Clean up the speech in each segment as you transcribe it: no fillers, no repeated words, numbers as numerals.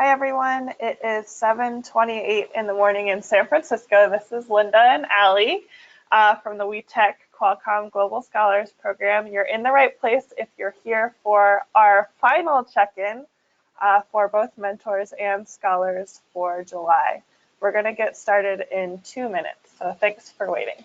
Hi everyone, it is 7:28 in the morning in San Francisco. This is Linda and Allie from the WeTech Qualcomm Global Scholars Program. You're in the right place if you're here for our final check-in for both mentors and scholars for July. We're going to get started in 2 minutes, so thanks for waiting.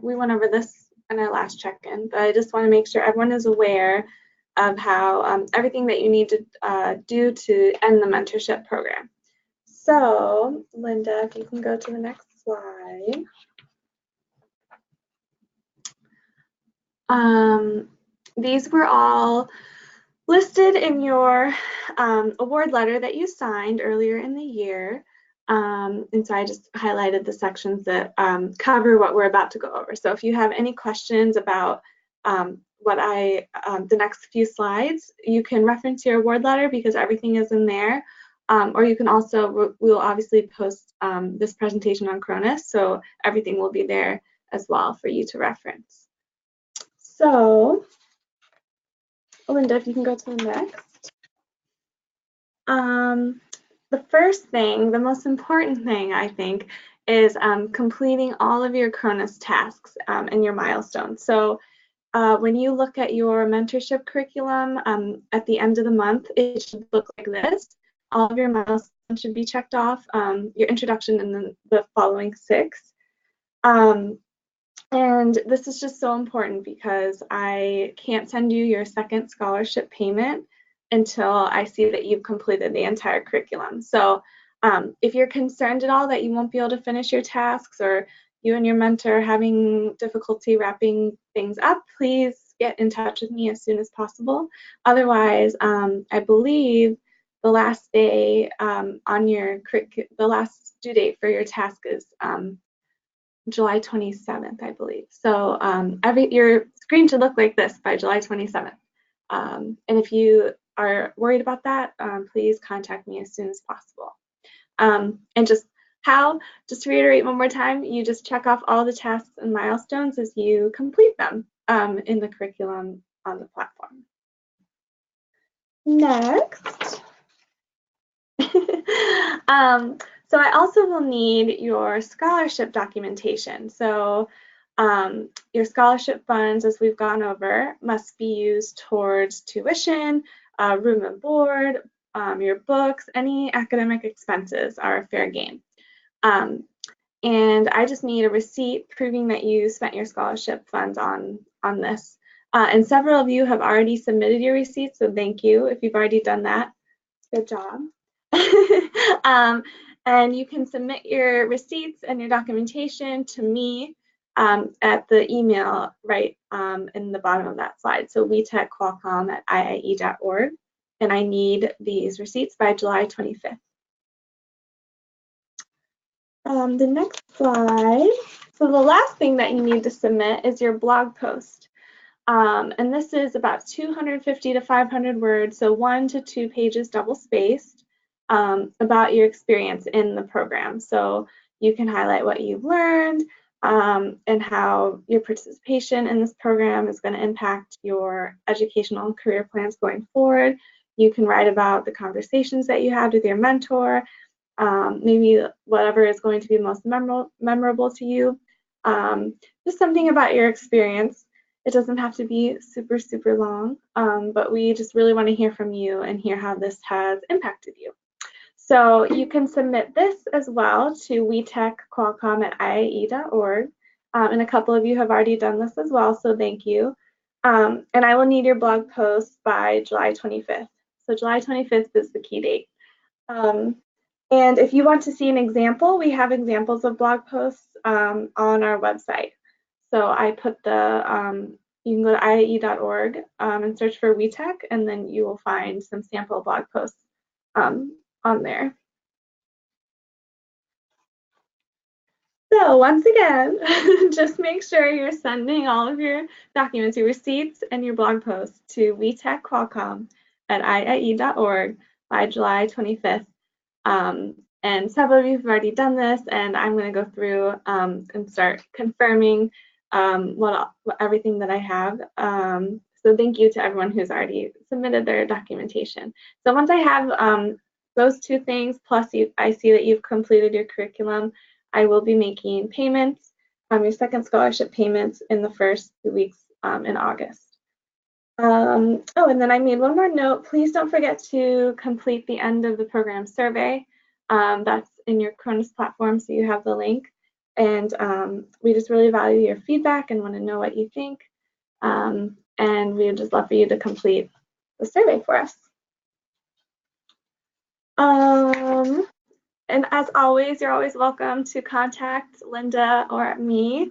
We went over this in our last check-in, but I just want to make sure everyone is aware of how everything that you need to do to end the mentorship program. So, Linda, if you can go to the next slide. These were all listed in your award letter that you signed earlier in the year. And so I just highlighted the sections that cover what we're about to go over. So if you have any questions about the next few slides, you can reference your award letter because everything is in there. Or you can also, we'll obviously post this presentation on Cronus, so everything will be there as well for you to reference. So, Linda, if you can go to the next. The first thing, the most important thing, I think, is completing all of your Cronus tasks and your milestones. So when you look at your mentorship curriculum at the end of the month, it should look like this. All of your milestones should be checked off, your introduction and then the following 6. And this is just so important because I can't send you your second scholarship payment until I see that you've completed the entire curriculum. So if you're concerned at all that you won't be able to finish your tasks or you and your mentor are having difficulty wrapping things up, please get in touch with me as soon as possible. Otherwise, I believe the last day the last due date for your task is July 27th, I believe. So your screen should look like this by July 27th. And if you are worried about that, please contact me as soon as possible. And just to reiterate one more time, you just check off all the tasks and milestones as you complete them in the curriculum on the platform. Next. So I also will need your scholarship documentation. So your scholarship funds, as we've gone over, must be used towards tuition, room and board, your books, any academic expenses are fair game. And I just need a receipt proving that you spent your scholarship funds on this. And several of you have already submitted your receipts, so thank you if you've already done that. Good job. And you can submit your receipts and your documentation to me at the email right in the bottom of that slide. So WeTechQualcomm@iie.org. And I need these receipts by July 25th. The next slide. So the last thing that you need to submit is your blog post. And this is about 250 to 500 words, so 1 to 2 pages double-spaced. About your experience in the program. So you can highlight what you've learned and how your participation in this program is going to impact your educational and career plans going forward. You can write about the conversations that you had with your mentor, maybe whatever is going to be most memorable to you. Just something about your experience. It doesn't have to be super, super long, but we just really want to hear from you and hear how this has impacted you. So you can submit this as well to WeTechQualcomm@iie.org. And a couple of you have already done this as well, so thank you. And I will need your blog post by July 25th. So July 25th is the key date. And if you want to see an example, we have examples of blog posts on our website. So I put you can go to iie.org and search for WeTech, and then you will find some sample blog posts on there. So once again, just make sure you're sending all of your documents, your receipts, and your blog posts to WeTech Qualcomm at iie.org by July 25th. And several of you have already done this, and I'm going to go through and start confirming what everything that I have. So thank you to everyone who's already submitted their documentation. So once I have those two things, plus I see that you've completed your curriculum, I will be making payments, your second scholarship payments in the first 2 weeks in August. Oh, and then I made one more note. Please don't forget to complete the end of the program survey. That's in your Cronus platform, so you have the link. And we just really value your feedback and want to know what you think. And we would just love for you to complete the survey for us. And as always, you're always welcome to contact Linda or me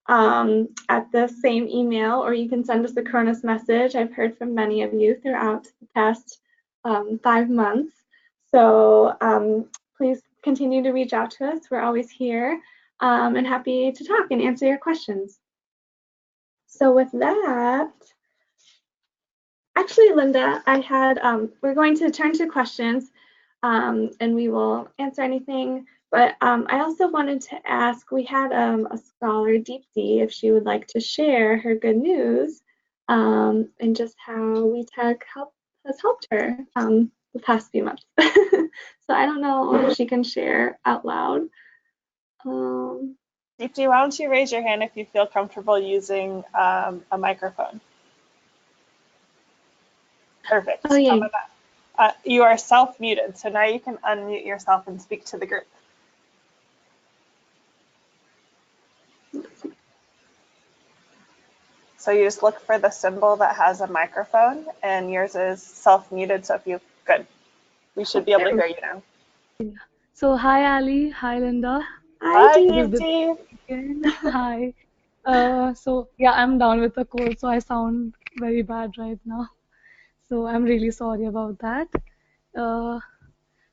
at the same email, or you can send us a Cronus message. I've heard from many of you throughout the past 5 months. So please continue to reach out to us. We're always here and happy to talk and answer your questions. So with that, actually, Linda, we're going to turn to questions. And we will answer anything. But I also wanted to ask, we had a scholar, Deepti, if she would like to share her good news and just how WeTech has helped her the past few months. So I don't know if she can share out loud. Deepti, why don't you raise your hand if you feel comfortable using a microphone? Perfect. Oh, yeah. You are self-muted, so now you can unmute yourself and speak to the group. So you just look for the symbol that has a microphone, and yours is self-muted, so good. We should be able to hear you now. So hi Ali, hi Linda. Hi, Deepti. Hi. So yeah, I'm down with the cold, so I sound very bad right now. So I'm really sorry about that. Uh,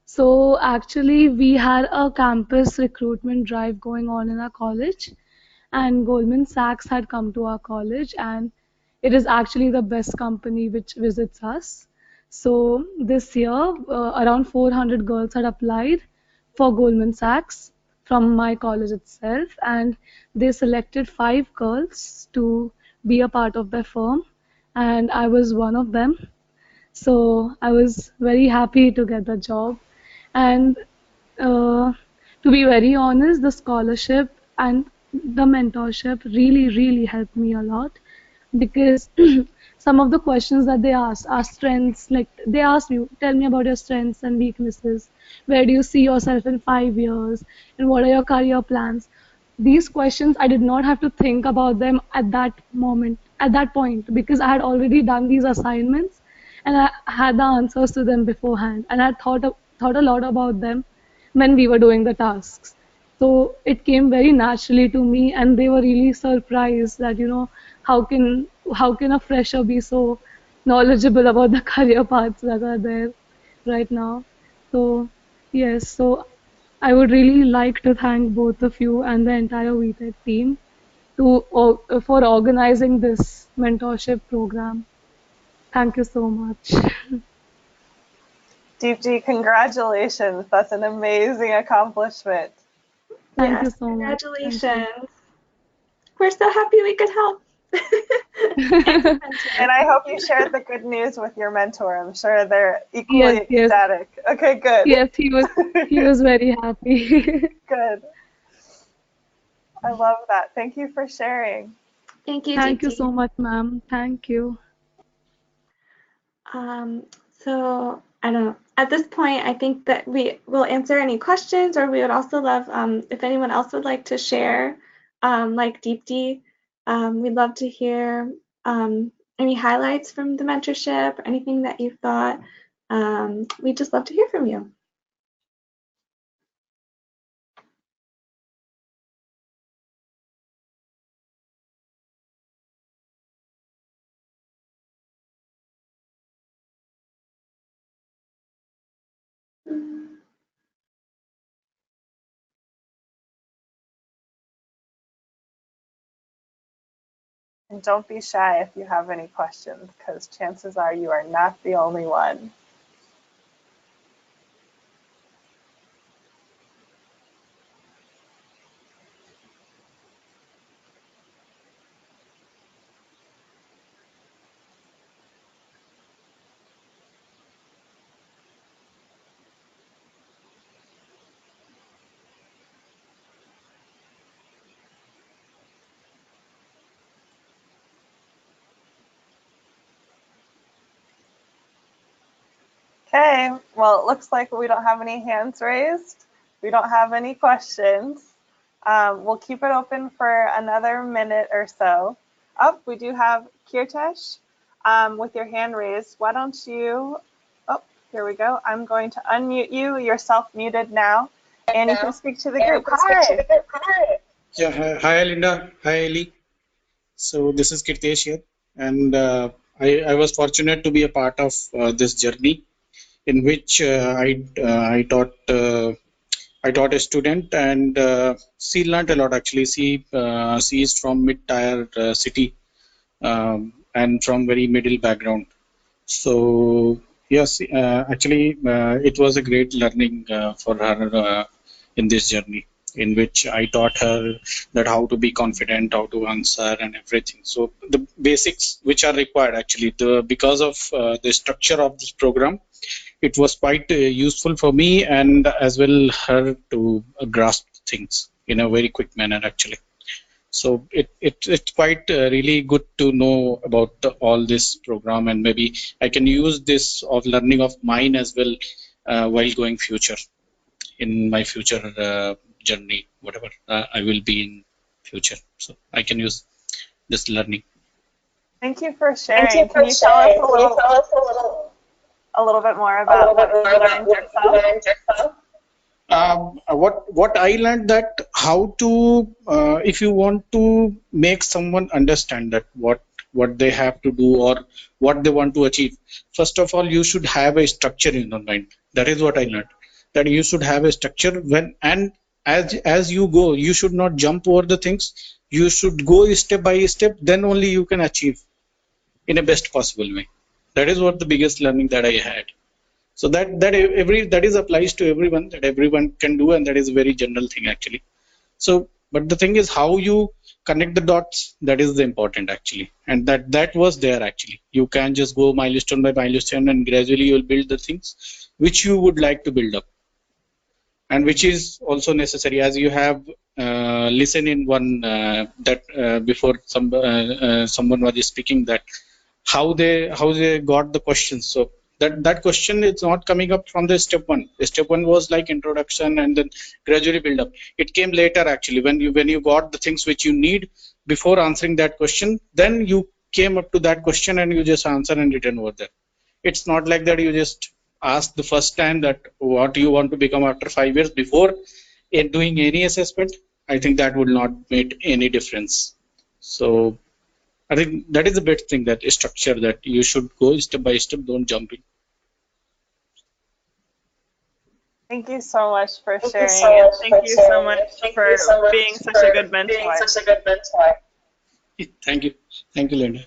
so actually, we had a campus recruitment drive going on in our college, and Goldman Sachs had come to our college, and it is actually the best company which visits us. So this year, around 400 girls had applied for Goldman Sachs from my college itself, and they selected 5 girls to be a part of their firm, and I was one of them. So I was very happy to get the job, and uh, to be very honest, the scholarship and the mentorship really helped me a lot, because some of the questions that they asked are strengths. Like they asked me, tell me about your strengths and weaknesses, where do you see yourself in 5 years, and what are your career plans. These questions, I did not have to think about them at that moment, at that point, because I had already done these assignments and I had the answers to them beforehand, and I thought a lot about them when we were doing the tasks. So it came very naturally to me, and they were really surprised that, how can how can a fresher be so knowledgeable about the career paths that are there right now. So yes, so I would really like to thank both of you and the entire WeTech team for organizing this mentorship program. Thank you so much. Deepti, congratulations. That's an amazing accomplishment. Thank you Yes, so much. Thank you. congratulations. We're so happy we could help. And I hope you shared the good news with your mentor. I'm sure they're equally Yes, yes, ecstatic. Okay, good. yes. He was very happy. Good. I love that. Thank you for sharing. Thank you, Thank you Deepti. so much, ma'am. Thank you. So I don't know. At this point, I think that we will answer any questions, or we would also love if anyone else would like to share, like Deepti. We'd love to hear any highlights from the mentorship, anything that you thought. We'd just love to hear from you. And don't be shy if you have any questions, because chances are you are not the only one. Okay, well, it looks like we don't have any hands raised. We don't have any questions. We'll keep it open for another minute or so. Oh, we do have Kirtesh with your hand raised. Why don't you, oh, here we go. I'm going to unmute you. You're self-muted now, and you can speak to the group. Hi. Yeah, hi Linda, hi Ali. So this is Kirtesh here, and I was fortunate to be a part of this journey in which I taught a student, and she learned a lot actually. She is from mid-tier city, and from very middle background. So yes, actually, it was a great learning for her in this journey, in which I taught her that how to be confident, how to answer, and everything. So the basics which are required actually, because of the structure of this program, it was quite useful for me and as well her to grasp things in a very quick manner actually. So it's quite really good to know about all this program, and maybe I can use this of learning of mine as well while going future in my future journey, whatever I will be in future. So I can use this learning. Thank you for sharing. Can you tell us a little bit more about what you learned yourself? What I learned that how to if you want to make someone understand that what they have to do or what they want to achieve, first of all you should have a structure in your mind. That is what I learned, that you should have a structure when, and as you go you should not jump over the things. You should go step by step, then only you can achieve in a best possible way. That is what the biggest learning that I had. So that is applies to everyone, that everyone can do, and that is a very general thing actually. So but the thing is how you connect the dots, that is the important actually, and that was there actually. You can just go milestone by milestone, and gradually you will build the things which you would like to build up, and which is also necessary, as you have listened in one that before someone was speaking, that how they got the questions. So that question is not coming up from the step one. The step one was like introduction and then gradually build up. It came later actually, when you got the things which you need before answering that question, then you came up to that question and you just answer and written over there. It's not like that you just ask the first time that what you want to become after 5 years before in doing any assessment. I think that would not make any difference. So I think that is the best thing, that structure, that you should go step by step, don't jump in. Thank you so much for sharing, and thank you so much for being such a good mentor. Thank you. Thank you, Linda.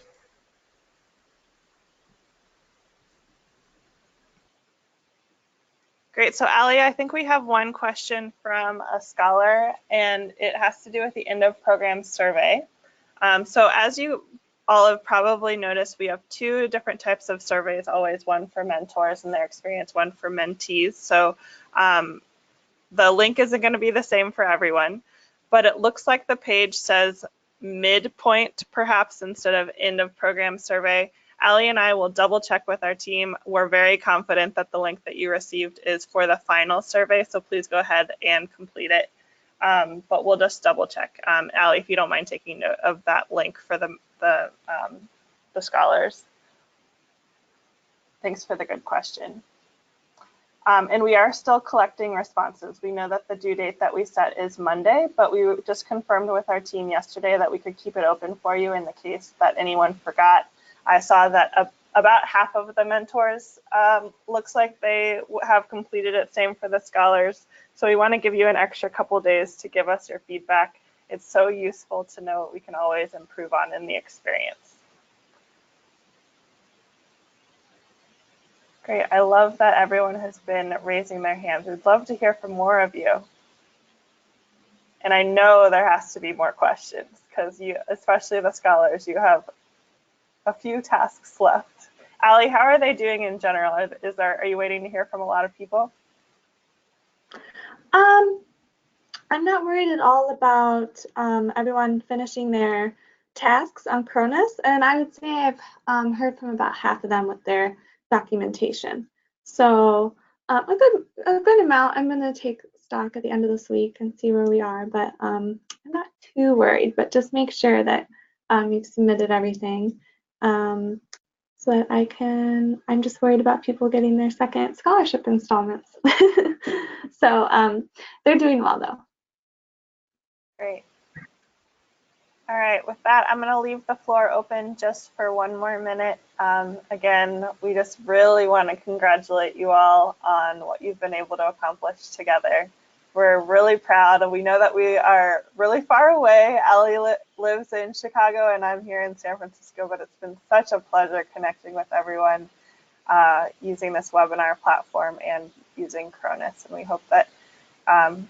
Great. So, Ali, I think we have one question from a scholar, and it has to do with the end of program survey. So as you all have probably noticed, we have two different types of surveys, always one for mentors and their experience, one for mentees. So the link isn't going to be the same for everyone, but it looks like the page says midpoint perhaps instead of end of program survey. Ali and I will double check with our team. We're very confident that the link that you received is for the final survey, so please go ahead and complete it. But we'll just double check. Ali, if you don't mind taking note of that link for the scholars. Thanks for the good question. And we are still collecting responses. We know that the due date that we set is Monday, but we just confirmed with our team yesterday that we could keep it open for you in the case that anyone forgot. I saw that about half of the mentors looks like they have completed it, same for the scholars. So we want to give you an extra couple days to give us your feedback. it's so useful to know what we can always improve on in the experience. Great. I love that everyone has been raising their hands. We'd love to hear from more of you. And I know there has to be more questions because you, especially the scholars, you have a few tasks left. Allie, how are they doing in general? Are you waiting to hear from a lot of people? I'm not worried at all about everyone finishing their tasks on Cronus, and I would say I've heard from about half of them with their documentation. So a good amount. I'm going to take stock at the end of this week and see where we are, but I'm not too worried. But just make sure that you've submitted everything. So that I'm just worried about people getting their second scholarship installments. So they're doing well though. Great. All right, with that, I'm going to leave the floor open just for one more minute. Again, we just really want to congratulate you all on what you've been able to accomplish together. We're really proud, and we know that we are really far away. Allie lives in Chicago, and I'm here in San Francisco, but it's been such a pleasure connecting with everyone using this webinar platform and using Cronus, and we hope that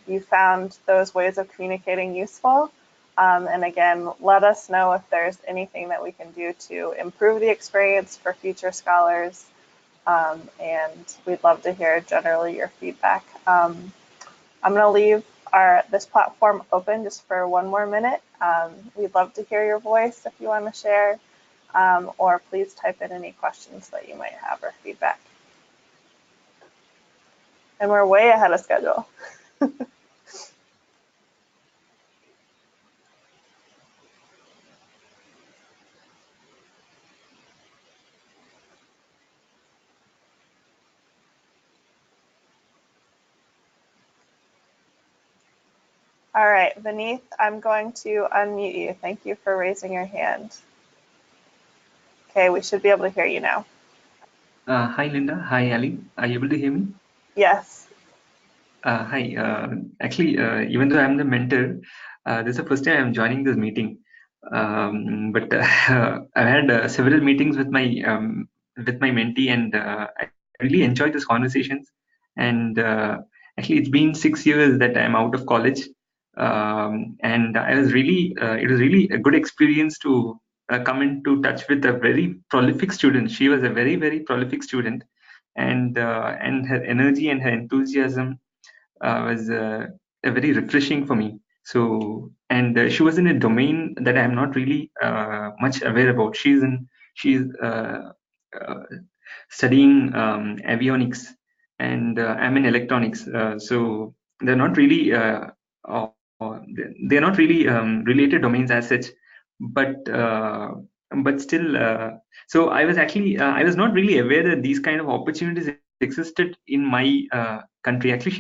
you found those ways of communicating useful. And again, let us know if there's anything that we can do to improve the experience for future scholars. And we'd love to hear generally your feedback. I'm going to leave this platform open just for one more minute. We'd love to hear your voice if you want to share, or please type in any questions that you might have or feedback. And we're way ahead of schedule. All right, Vineeth, I'm going to unmute you. Thank you for raising your hand. Okay, we should be able to hear you now. Hi, Linda. Hi, Ali. Are you able to hear me? Yes. Hi. Actually, even though I'm the mentor, this is the first time I'm joining this meeting. But I've had several meetings with my mentee, and I really enjoyed these conversations. And actually, it's been 6 years that I'm out of college, and I was really it was really a good experience to come into touch with a very prolific student. She was a very, very prolific student, and her energy and her enthusiasm was very refreshing for me. So, and she was in a domain that I'm not really much aware about. She's studying avionics, and I'm in electronics. So they're not really uh, they're not really related domains as such, but still. So I was actually I was not really aware that these kind of opportunities existed in my country. Actually,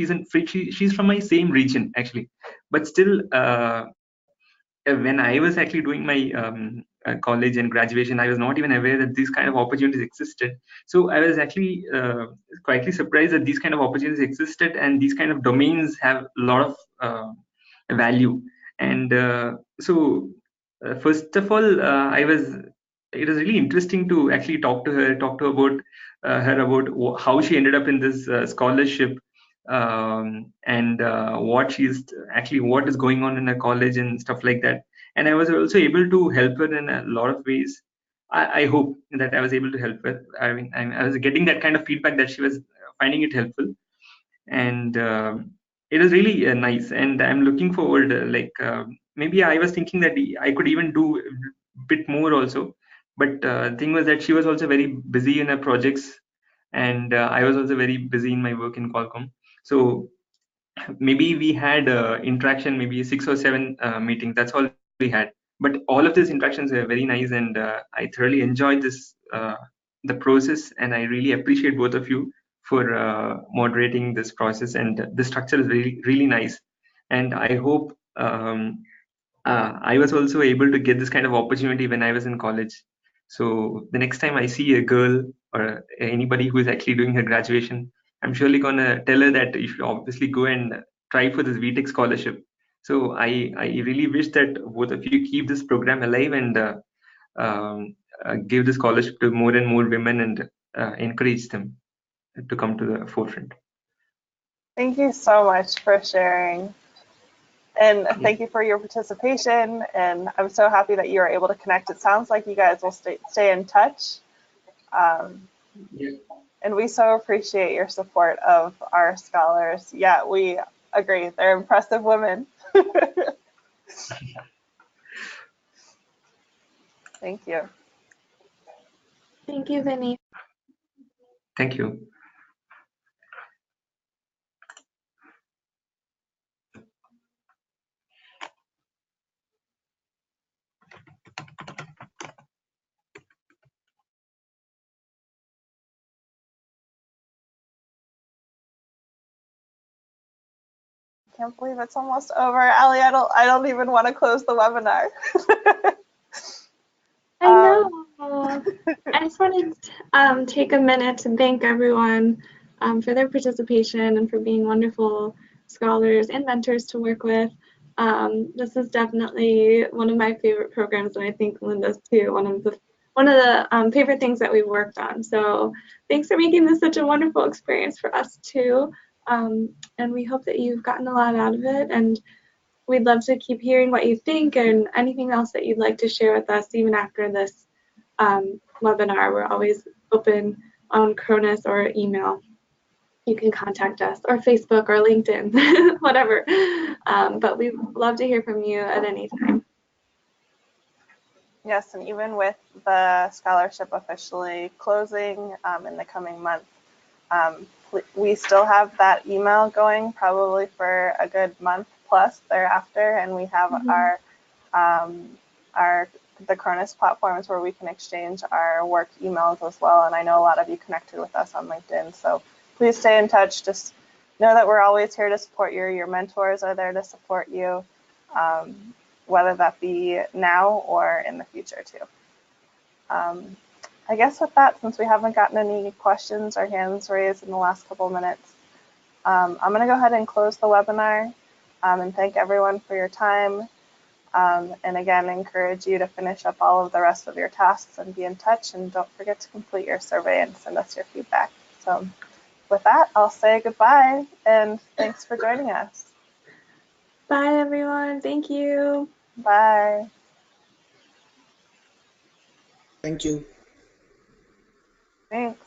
she's from my same region actually, but still. When I was actually doing my college and graduation, I was not even aware that these kind of opportunities existed. So I was actually quietly surprised that these kind of opportunities existed, and these kind of domains have a lot of value. And first of all, it was really interesting to actually talk to her about how she ended up in this scholarship, and what is going on in a college and stuff like that. And I was also able to help her in a lot of ways. I hope that I was able to help her. I mean, I was getting that kind of feedback that she was finding it helpful, and it was really nice. And I'm looking forward. Maybe I was thinking that I could even do a bit more also, but the thing was that she was also very busy in her projects, and I was also very busy in my work in Qualcomm. So maybe we had interaction, maybe 6 or 7 meetings. That's all we had. But all of these interactions were very nice, and I thoroughly enjoyed the process, and I really appreciate both of you for moderating this process. And the structure is really, really nice. And I hope I was also able to get this kind of opportunity when I was in college. So the next time I see a girl or anybody who is actually doing her graduation, I'm surely gonna tell her that you should obviously go and try for this WeTech scholarship. So I really wish that both of you keep this program alive and give the scholarship to more and more women and encourage them to come to the forefront. Thank you so much for sharing. And Yeah. thank you for your participation. And I'm so happy that you were able to connect. It sounds like you guys will stay in touch. Yeah. And we so appreciate your support of our scholars. Yeah, we agree. They're impressive women. Thank you. Thank you, Vinny. Thank you. Can't believe it's almost over. Ali, I don't even want to close the webinar. I know. I just wanted to take a minute to thank everyone for their participation and for being wonderful scholars and mentors to work with. This is definitely one of my favorite programs, and I think Linda's too. One of the favorite things that we've worked on. So thanks for making this such a wonderful experience for us too. And we hope that you've gotten a lot out of it. And we'd love to keep hearing what you think and anything else that you'd like to share with us even after this webinar. We're always open on Cronus or email. You can contact us, or Facebook or LinkedIn, whatever. But we'd love to hear from you at any time. Yes, and even with the scholarship officially closing in the coming month, we still have that email going probably for a good month plus thereafter, and we have the Cronus platforms where we can exchange our work emails as well. And I know a lot of you connected with us on LinkedIn, so please stay in touch. Just know that we're always here to support you. Your mentors are there to support you, whether that be now or in the future too. I guess with that, since we haven't gotten any questions or hands raised in the last couple minutes, I'm going to go ahead and close the webinar and thank everyone for your time. And again, encourage you to finish up all of the rest of your tasks and be in touch. And don't forget to complete your survey and send us your feedback. So with that, I'll say goodbye and thanks for joining us. Bye, everyone. Thank you. Bye. Thank you. Thanks.